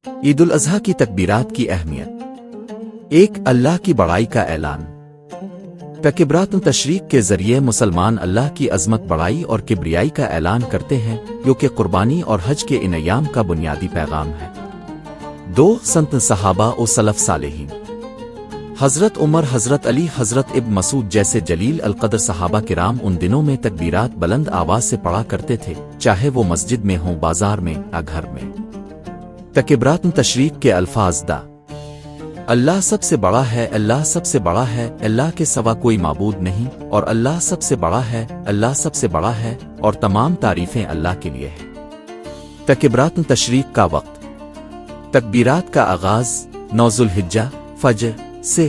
عید الاضحیٰ کی تکبیرات کی اہمیت۔ ایک، اللہ کی بڑائی کا اعلان۔ تکبیرات تشریق کے ذریعے مسلمان اللہ کی عظمت، بڑائی اور کبریائی کا اعلان کرتے ہیں، جو کہ قربانی اور حج کے ان ایام کا بنیادی پیغام ہے۔ دو، سنت صحابہ و سلف صالحین۔ حضرت عمر، حضرت علی، حضرت ابن مسعود جیسے جلیل القدر صحابہ کرام ان دنوں میں تکبیرات بلند آواز سے پڑھا کرتے تھے، چاہے وہ مسجد میں ہوں، بازار میں یا گھر میں۔ تکبیرات تشریق کے الفاظ: اللہ سب سے بڑا ہے، اللہ سب سے بڑا ہے، اللہ کے سوا کوئی معبود نہیں، اور اللہ سب سے بڑا ہے، اللہ سب سے بڑا ہے، اور تمام تعریفیں اللہ کے لیے ہیں۔ تکبیرات تشریق کا وقت۔ تکبیرات کا آغاز 9 ذوالحجہ فجر سے،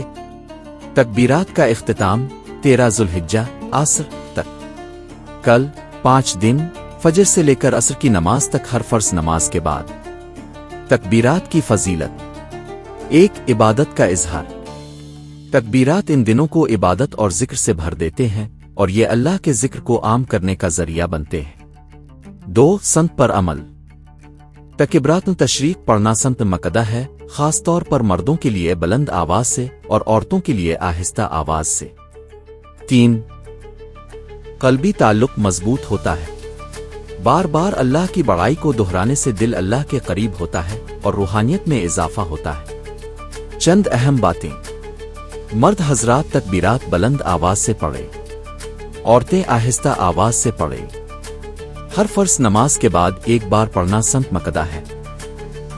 تکبیرات کا اختتام 13 ذوالحجہ عصر تک، کل 5 دن فجر سے لے کر عصر کی نماز تک ہر فرض نماز کے بعد۔ تکبیرات کی فضیلت۔ ایک، عبادت کا اظہار۔ تکبیرات ان دنوں کو عبادت اور ذکر سے بھر دیتے ہیں، اور یہ اللہ کے ذکر کو عام کرنے کا ذریعہ بنتے ہیں۔ دو، سنت پر عمل۔ تکبیرات تشریق پڑھنا سنت مقدہ ہے، خاص طور پر مردوں کے لیے بلند آواز سے اور عورتوں کے لیے آہستہ آواز سے۔ تین، قلبی تعلق مضبوط ہوتا ہے۔ بار بار اللہ کی بڑائی کو دہرانے سے دل اللہ کے قریب ہوتا ہے اور روحانیت میں اضافہ ہوتا ہے۔ چند اہم باتیں۔ مرد حضرات تکبیرات بلند آواز سے پڑھیں، عورتیں آہستہ آواز سے پڑھیں۔ ہر فرض نماز کے بعد ایک بار پڑھنا سنت مقدہ ہے۔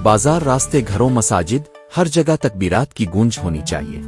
بازار، راستے، گھروں، مساجد، ہر جگہ تکبیرات کی گونج ہونی چاہیے۔